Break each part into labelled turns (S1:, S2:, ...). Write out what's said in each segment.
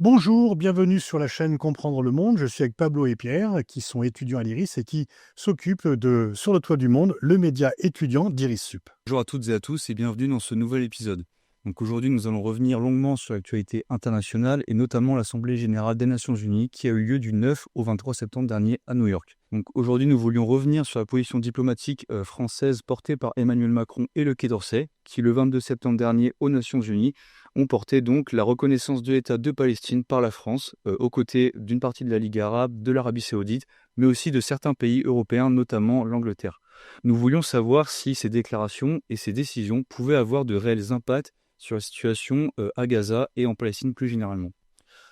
S1: Bonjour, bienvenue sur la chaîne Comprendre le monde. Je suis avec Pablo et Pierre, qui sont étudiants à l'IRIS et qui s'occupent de Sur le toit du monde, le média étudiant d'IRIS-Sup.
S2: Bonjour à toutes et à tous et bienvenue dans ce nouvel épisode. Donc aujourd'hui, nous allons revenir longuement sur l'actualité internationale et notamment l'Assemblée générale des Nations Unies qui a eu lieu du 9 au 23 septembre dernier à New York. Donc aujourd'hui, nous voulions revenir sur la position diplomatique française portée par Emmanuel Macron et le Quai d'Orsay qui, le 22 septembre dernier aux Nations Unies, ont porté donc la reconnaissance de l'État de Palestine par la France aux côtés d'une partie de la Ligue arabe, de l'Arabie saoudite, mais aussi de certains pays européens, notamment l'Angleterre. Nous voulions savoir si ces déclarations et ces décisions pouvaient avoir de réels impacts sur la situation à Gaza et en Palestine plus généralement.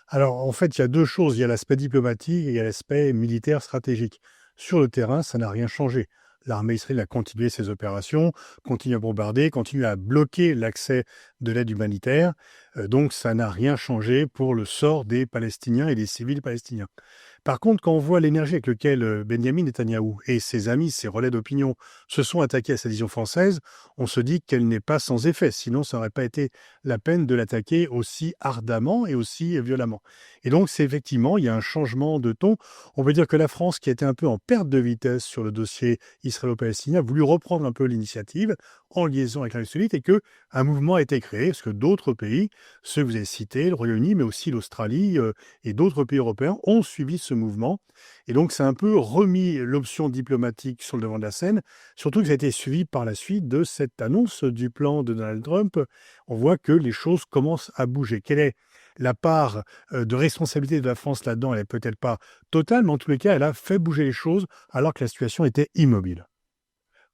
S1: Alors, en fait, il y a deux choses. Il y a l'aspect diplomatique et il y a l'aspect militaire stratégique. Sur le terrain, ça n'a rien changé. L'armée israélienne a continué ses opérations, continue à bombarder, continue à bloquer l'accès de l'aide humanitaire. Donc, ça n'a rien changé pour le sort des Palestiniens et des civils palestiniens. Par contre, quand on voit l'énergie avec laquelle Benjamin Netanyahou et ses amis, ses relais d'opinion, se sont attaqués à sa vision française, on se dit qu'elle n'est pas sans effet. Sinon, ça n'aurait pas été la peine de l'attaquer aussi ardemment et aussi violemment. Et donc, c'est effectivement, il y a un changement de ton. On peut dire que la France, qui était un peu en perte de vitesse sur le dossier israélo-palestinien, a voulu reprendre un peu l'initiative en liaison avec l'Arabie saoudite et qu'un mouvement a été créé, parce que d'autres pays, ceux que vous avez cités, le Royaume-Uni, mais aussi l'Australie et d'autres pays européens, ont suivi ce mouvement. Et donc, ça a un peu remis l'option diplomatique sur le devant de la scène, surtout que ça a été suivi par la suite de cette annonce du plan de Donald Trump. On voit que les choses commencent à bouger. Quelle est la part de responsabilité de la France là-dedans? Elle n'est peut-être pas totale, mais en tous les cas, elle a fait bouger les choses alors que la situation était immobile.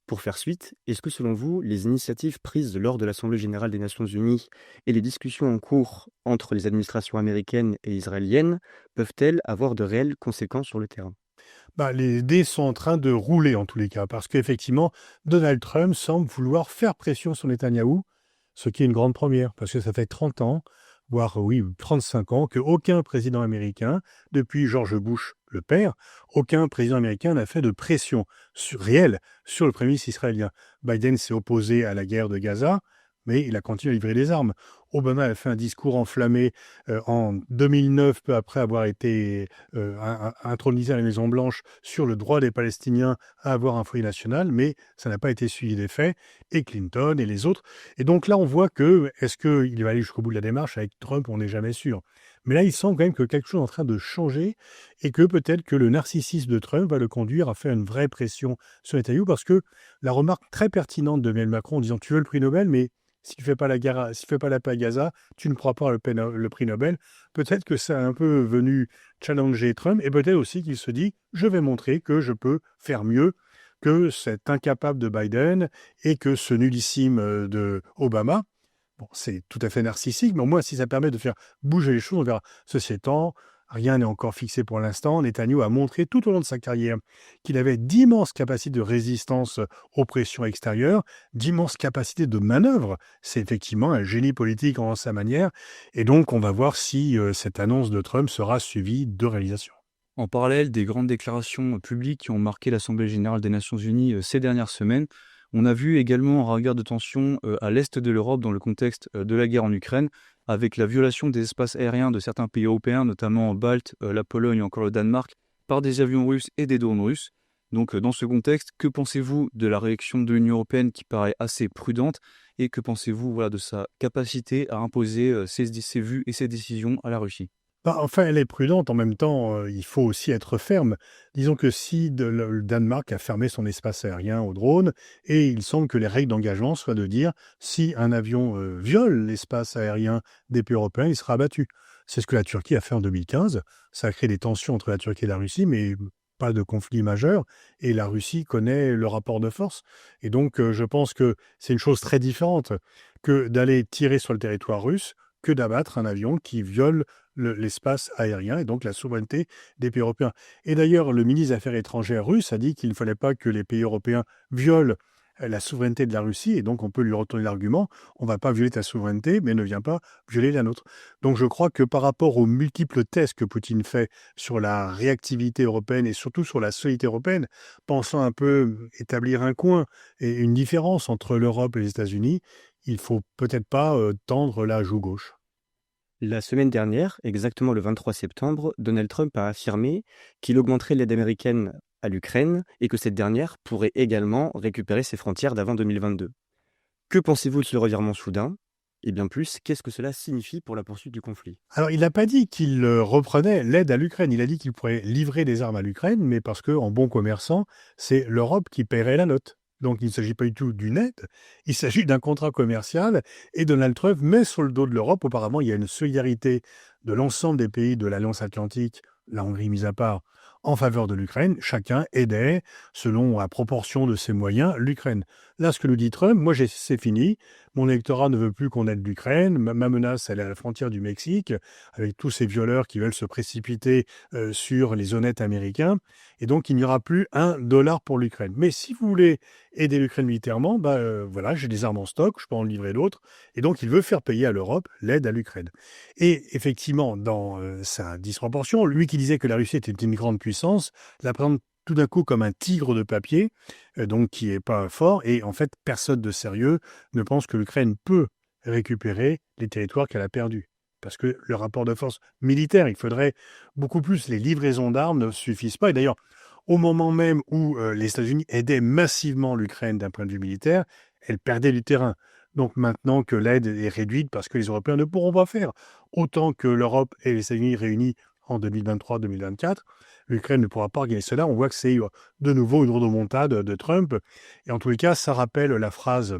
S3: Pour faire suite, est-ce que selon vous, les initiatives prises lors de l'Assemblée générale des Nations unies et les discussions en cours entre les administrations américaines et israéliennes peuvent-elles avoir de réelles conséquences sur le terrain?
S1: Bah, les dés sont en train de rouler en tous les cas, parce qu'effectivement, Donald Trump semble vouloir faire pression sur Netanyahou, ce qui est une grande première, parce que ça fait 30 ans, voire oui, 35 ans, qu'aucun président américain, depuis George Bush le père, aucun président américain n'a fait de pression réelle sur le premier ministre israélien. Biden s'est opposé à la guerre de Gaza, mais il a continué à livrer des armes. Obama a fait un discours enflammé en 2009, peu après avoir été intronisé à la Maison-Blanche sur le droit des Palestiniens à avoir un foyer national, mais ça n'a pas été suivi des faits, et Clinton et les autres. Et donc là, on voit que, est-ce qu'il va aller jusqu'au bout de la démarche avec Trump? On n'est jamais sûr. Mais là, il semble quand même que quelque chose est en train de changer et que peut-être que le narcissisme de Trump va le conduire à faire une vraie pression sur Netanyahou, parce que la remarque très pertinente de Emmanuel Macron en disant « tu veux le prix Nobel, mais si tu fais pas la guerre, si tu fais pas la paix à Gaza, tu ne pourras pas le prix Nobel ». Peut-être que ça a un peu venu challenger Trump et peut-être aussi qu'il se dit « je vais montrer que je peux faire mieux que cet incapable de Biden et que ce nullissime de Obama ». Bon, c'est tout à fait narcissique, mais au moins, si ça permet de faire bouger les choses, on verra. Ceci étant, rien n'est encore fixé pour l'instant. Netanyahou a montré tout au long de sa carrière qu'il avait d'immenses capacités de résistance aux pressions extérieures, d'immenses capacités de manœuvre. C'est effectivement un génie politique en sa manière. Et donc, on va voir si cette annonce de Trump sera suivie de réalisation.
S2: En parallèle des grandes déclarations publiques qui ont marqué l'Assemblée générale des Nations unies ces dernières semaines, on a vu également un regard de tension à l'est de l'Europe dans le contexte de la guerre en Ukraine, avec la violation des espaces aériens de certains pays européens, notamment Malte, la Pologne ou encore le Danemark, par des avions russes et des drones russes. Donc dans ce contexte, que pensez-vous de la réaction de l'Union européenne qui paraît assez prudente et que pensez-vous de sa capacité à imposer ses vues et ses décisions à la Russie?
S1: Bah, enfin, elle est prudente. En même temps, il faut aussi être ferme. Disons que si le Danemark a fermé son espace aérien aux drones, et il semble que les règles d'engagement soient de dire si un avion viole l'espace aérien des pays européens, il sera abattu. C'est ce que la Turquie a fait en 2015. Ça a créé des tensions entre la Turquie et la Russie, mais pas de conflit majeur. Et la Russie connaît le rapport de force. Et donc, je pense que c'est une chose très différente que d'aller tirer sur le territoire russe, que d'abattre un avion qui viole l'espace aérien et donc la souveraineté des pays européens. Et d'ailleurs, le ministre des Affaires étrangères russe a dit qu'il ne fallait pas que les pays européens violent la souveraineté de la Russie, et donc on peut lui retourner l'argument, on ne va pas violer ta souveraineté, mais ne viens pas violer la nôtre. Donc je crois que par rapport aux multiples tests que Poutine fait sur la réactivité européenne et surtout sur la solidité européenne, pensant un peu établir un coin et une différence entre l'Europe et les États-Unis, il faut peut-être pas tendre la joue gauche.
S3: La semaine dernière, exactement le 23 septembre, Donald Trump a affirmé qu'il augmenterait l'aide américaine à l'Ukraine et que cette dernière pourrait également récupérer ses frontières d'avant 2022. Que pensez-vous de ce revirement soudain? Et bien plus, qu'est-ce que cela signifie pour la poursuite du conflit?
S1: Alors, il n'a pas dit qu'il reprenait l'aide à l'Ukraine. Il a dit qu'il pourrait livrer des armes à l'Ukraine, mais parce qu'en bon commerçant, c'est l'Europe qui paierait la note. Donc, il ne s'agit pas du tout d'une aide, il s'agit d'un contrat commercial et Donald Trump met sur le dos de l'Europe. Auparavant, il y a une solidarité de l'ensemble des pays de l'Alliance Atlantique, la Hongrie mise à part, en faveur de l'Ukraine. Chacun aidait, selon la proportion de ses moyens, l'Ukraine. Là, ce que nous dit Trump, moi, c'est fini. Mon électorat ne veut plus qu'on aide l'Ukraine. Ma menace, elle est à la frontière du Mexique, avec tous ces violeurs qui veulent se précipiter sur les honnêtes américains. Et donc, il n'y aura plus $1 pour l'Ukraine. Mais si vous voulez aider l'Ukraine militairement, voilà, j'ai des armes en stock, je peux en livrer d'autres. Et donc, il veut faire payer à l'Europe l'aide à l'Ukraine. Et effectivement, dans sa disproportion, lui qui disait que la Russie était une grande puissance, la présente tout d'un coup comme un tigre de papier, donc qui n'est pas fort. Et en fait, personne de sérieux ne pense que l'Ukraine peut récupérer les territoires qu'elle a perdus. Parce que le rapport de force militaire, il faudrait beaucoup plus. Les livraisons d'armes ne suffisent pas. Et d'ailleurs, au moment même où les États-Unis aidaient massivement l'Ukraine d'un point de vue militaire, elle perdait du terrain. Donc maintenant que l'aide est réduite parce que les Européens ne pourront pas faire autant que l'Europe et les États-Unis réunis en 2023-2024, l'Ukraine ne pourra pas organiser cela. On voit que c'est de nouveau une rodomontade de Trump. Et en tous les cas, ça rappelle la phrase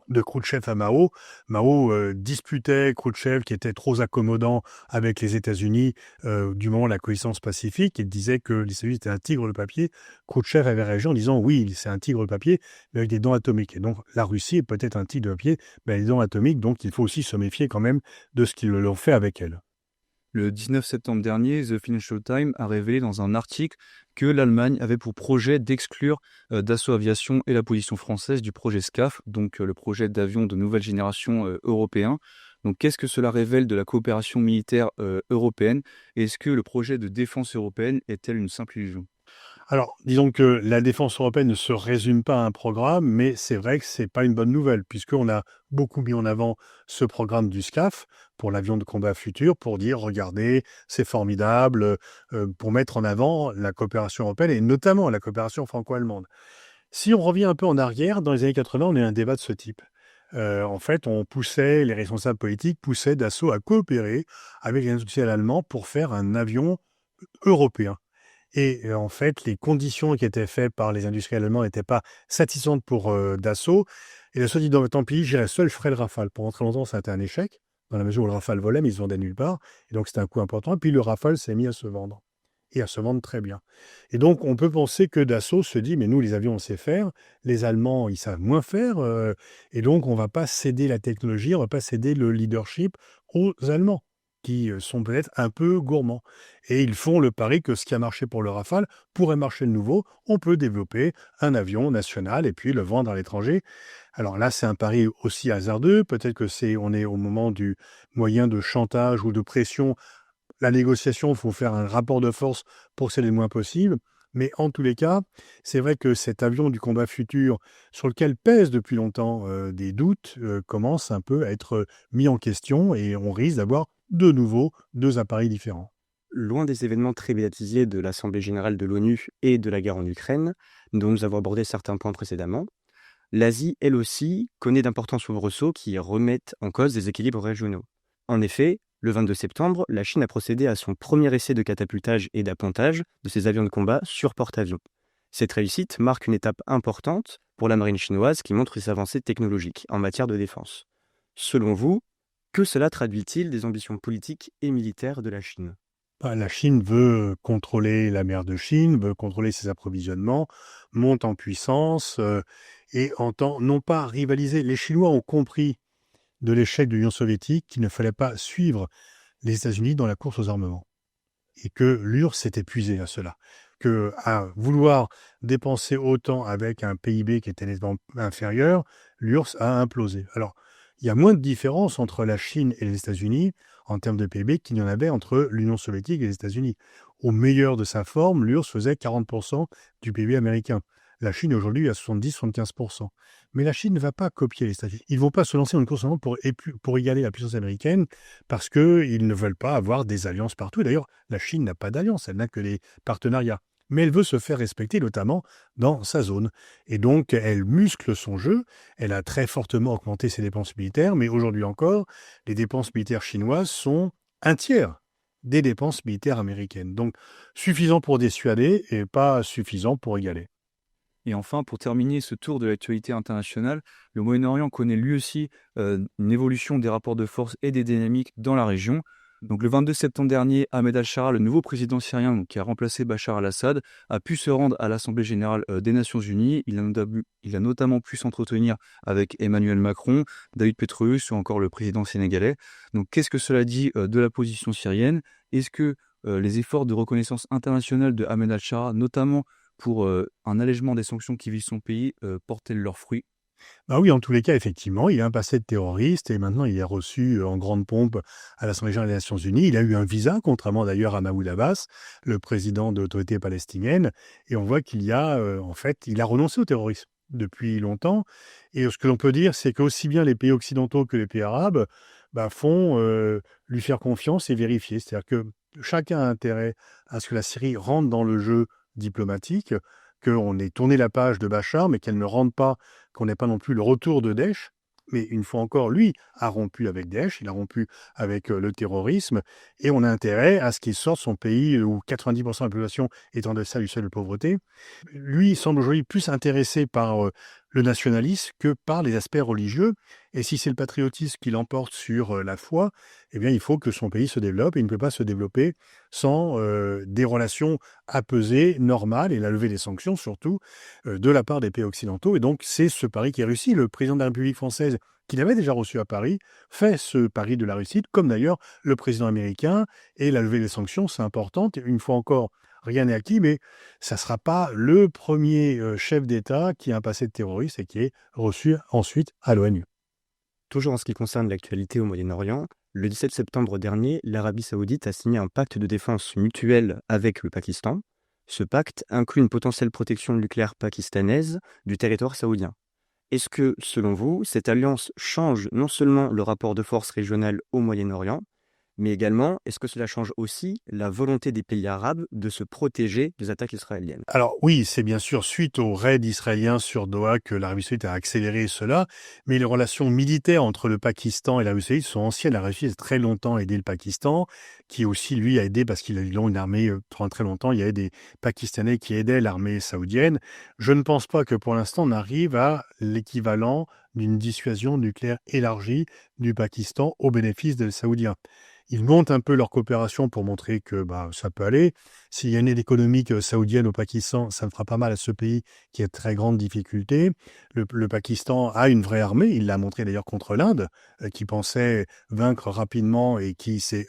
S1: de Khrouchtchev à Mao. Mao disputait Khrouchtchev qui était trop accommodant avec les États-Unis du moment de la coexistence pacifique. Il disait que les États-Unis étaient un tigre de papier. Khrouchtchev avait réagi en disant oui, c'est un tigre de papier, mais avec des dents atomiques. Et donc la Russie est peut-être un tigre de papier, mais avec des dents atomiques, donc il faut aussi se méfier quand même de ce qu'ils l'ont fait avec elle.
S2: Le 19 septembre dernier, The Financial Times a révélé dans un article que l'Allemagne avait pour projet d'exclure Dassault Aviation et la position française du projet SCAF, donc le projet d'avion de nouvelle génération européen. Donc qu'est-ce que cela révèle de la coopération militaire européenne? Et est-ce que le projet de défense européenne est-elle une simple illusion?
S1: Alors, disons que la défense européenne ne se résume pas à un programme, mais c'est vrai que c'est pas une bonne nouvelle, puisqu'on a beaucoup mis en avant ce programme du SCAF pour l'avion de combat futur, pour dire, regardez, c'est formidable, pour mettre en avant la coopération européenne et notamment la coopération franco-allemande. Si on revient un peu en arrière, dans les années 80, on a eu un débat de ce type. En fait, les responsables politiques poussaient Dassault à coopérer avec les industriels allemands pour faire un avion européen. Et en fait, les conditions qui étaient faites par les industriels allemands n'étaient pas satisfaisantes pour Dassault. Et Dassault dit, non, mais tant pis, j'irai seul, je ferai le Rafale. Pendant très longtemps, ça a été un échec, dans la mesure où le Rafale volait, mais ils se vendaient nulle part. Et donc, c'était un coût important. Et puis, le Rafale s'est mis à se vendre. Et à se vendre très bien. Et donc, on peut penser que Dassault se dit, mais nous, les avions, on sait faire. Les Allemands, ils savent moins faire. Et donc, on ne va pas céder la technologie, on ne va pas céder le leadership aux Allemands, qui sont peut-être un peu gourmands. Et ils font le pari que ce qui a marché pour le Rafale pourrait marcher de nouveau. On peut développer un avion national et puis le vendre à l'étranger. Alors là, c'est un pari aussi hasardeux. Peut-être que on est au moment du moyen de chantage ou de pression. La négociation, il faut faire un rapport de force pour que c'est le moins possible. Mais en tous les cas, c'est vrai que cet avion du combat futur, sur lequel pèsent depuis longtemps des doutes, commence un peu à être mis en question et on risque d'avoir de nouveau deux appareils différents.
S3: Loin des événements très médiatisés de l'Assemblée générale de l'ONU et de la guerre en Ukraine, dont nous avons abordé certains points précédemment, l'Asie, elle aussi, connaît d'importants soubresauts qui remettent en cause des équilibres régionaux. En effet, le 22 septembre, la Chine a procédé à son premier essai de catapultage et d'appontage de ses avions de combat sur porte-avions. Cette réussite marque une étape importante pour la marine chinoise qui montre ses avancées technologiques en matière de défense. Selon vous, que cela traduit-il des ambitions politiques et militaires de la Chine?
S1: La Chine veut contrôler la mer de Chine, veut contrôler ses approvisionnements, monte en puissance et entend non pas rivaliser. Les Chinois ont compris de l'échec de l'Union soviétique qu'il ne fallait pas suivre les États-Unis dans la course aux armements et que l'URSS s'est épuisée à cela, que à vouloir dépenser autant avec un PIB qui était nettement inférieur, l'URSS a implosé. Alors, il y a moins de différence entre la Chine et les États-Unis en termes de PIB qu'il y en avait entre l'Union soviétique et les États-Unis. Au meilleur de sa forme, l'URSS faisait 40% du PIB américain. La Chine aujourd'hui à 70-75%. Mais la Chine ne va pas copier les États-Unis. Ils ne vont pas se lancer dans une course pour égaler la puissance américaine parce qu'ils ne veulent pas avoir des alliances partout. Et d'ailleurs, la Chine n'a pas d'alliance, elle n'a que des partenariats. Mais elle veut se faire respecter, notamment dans sa zone. Et donc, elle muscle son jeu. Elle a très fortement augmenté ses dépenses militaires, mais aujourd'hui encore, les dépenses militaires chinoises sont un tiers des dépenses militaires américaines. Donc, suffisant pour dissuader et pas suffisant pour égaler.
S2: Et enfin, pour terminer ce tour de l'actualité internationale, le Moyen-Orient connaît lui aussi une évolution des rapports de force et des dynamiques dans la région. Donc, le 22 septembre dernier, Ahmed al-Shara, le nouveau président syrien qui a remplacé Bachar al-Assad, a pu se rendre à l'Assemblée générale des Nations unies. Il a notamment pu s'entretenir avec Emmanuel Macron, David Petraeus ou encore le président sénégalais. Donc, qu'est-ce que cela dit de la position syrienne? Est-ce que les efforts de reconnaissance internationale de Ahmed al-Shara, notamment pour un allègement des sanctions qui visent son pays, portent-elles leurs fruits?
S1: Bah oui, en tous les cas, effectivement, il a un passé de terroriste et maintenant il est reçu en grande pompe à l'Assemblée générale des Nations unies. Il a eu un visa, contrairement d'ailleurs à Mahmoud Abbas, le président de l'autorité palestinienne. Et on voit qu'il y a, en fait, il a renoncé au terrorisme depuis longtemps. Et ce que l'on peut dire, c'est qu'aussi bien les pays occidentaux que les pays arabes font lui faire confiance et vérifier. C'est-à-dire que chacun a intérêt à ce que la Syrie rentre dans le jeu diplomatique, qu'on ait tourné la page de Bachar, mais qu'elle ne rentre pas, qu'on n'ait pas non plus le retour de Daesh. Mais une fois encore, lui a rompu avec Daesh, il a rompu avec le terrorisme, et on a intérêt à ce qu'il sorte son pays où 90% de la population est en deçà du seuil de pauvreté. Lui, il semble aujourd'hui plus intéressé par le nationalisme que par les aspects religieux. Et si c'est le patriotisme qui l'emporte sur la foi, eh bien, il faut que son pays se développe, et il ne peut pas se développer sans des relations apaisées, normales, et la levée des sanctions surtout, de la part des pays occidentaux. Et donc, c'est ce pari qui est réussi. Le président de la République française, qu'il avait déjà reçu à Paris, fait ce pari de la réussite, comme d'ailleurs le président américain. Et la levée des sanctions, c'est important. Une fois encore, rien n'est acquis, mais ça ne sera pas le premier chef d'État qui a un passé de terroriste et qui est reçu ensuite à l'ONU.
S3: Toujours en ce qui concerne l'actualité au Moyen-Orient, le 17 septembre dernier, l'Arabie saoudite a signé un pacte de défense mutuelle avec le Pakistan. Ce pacte inclut une potentielle protection nucléaire pakistanaise du territoire saoudien. Est-ce que, selon vous, cette alliance change non seulement le rapport de force régional au Moyen-Orient, mais également, est-ce que cela change aussi la volonté des pays arabes de se protéger des attaques israéliennes?
S1: Alors oui, c'est bien sûr suite au raid israélien sur Doha que l'Arabie saoudite a accéléré cela, mais les relations militaires entre le Pakistan et l'Arabie saoudite sont anciennes. L'Arabie saoudite a très longtemps aidé le Pakistan, qui aussi lui a aidé parce qu'ils ont une armée pendant très longtemps. Il y avait des Pakistanais qui aidaient l'armée saoudienne. Je ne pense pas que pour l'instant on arrive à l'équivalent d'une dissuasion nucléaire élargie du Pakistan au bénéfice des Saoudiens. Ils montent un peu leur coopération pour montrer que ça peut aller. S'il y a une aide économique saoudienne au Pakistan, ça ne fera pas mal à ce pays qui a de très grandes difficultés. Le Pakistan a une vraie armée. Il l'a montré d'ailleurs contre l'Inde, qui pensait vaincre rapidement et qui s'est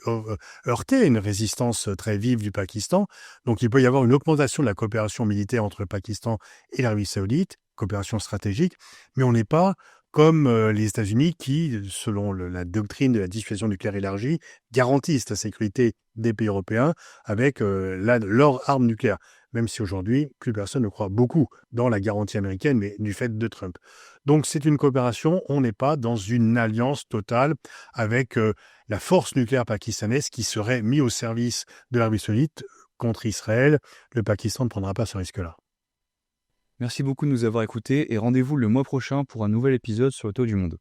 S1: heurté à une résistance très vive du Pakistan. Donc il peut y avoir une augmentation de la coopération militaire entre le Pakistan et l'Arabie saoudite, coopération stratégique, mais on n'est pas comme les États-Unis qui, selon la doctrine de la dissuasion nucléaire élargie, garantissent la sécurité des pays européens avec leur arme nucléaire. Même si aujourd'hui, plus personne ne croit beaucoup dans la garantie américaine, mais du fait de Trump. Donc c'est une coopération, on n'est pas dans une alliance totale avec la force nucléaire pakistanaise qui serait mise au service de l'Arabie saoudite contre Israël. Le Pakistan ne prendra pas ce risque-là.
S2: Merci beaucoup de nous avoir écoutés et rendez-vous le mois prochain pour un nouvel épisode sur le Tour du Monde.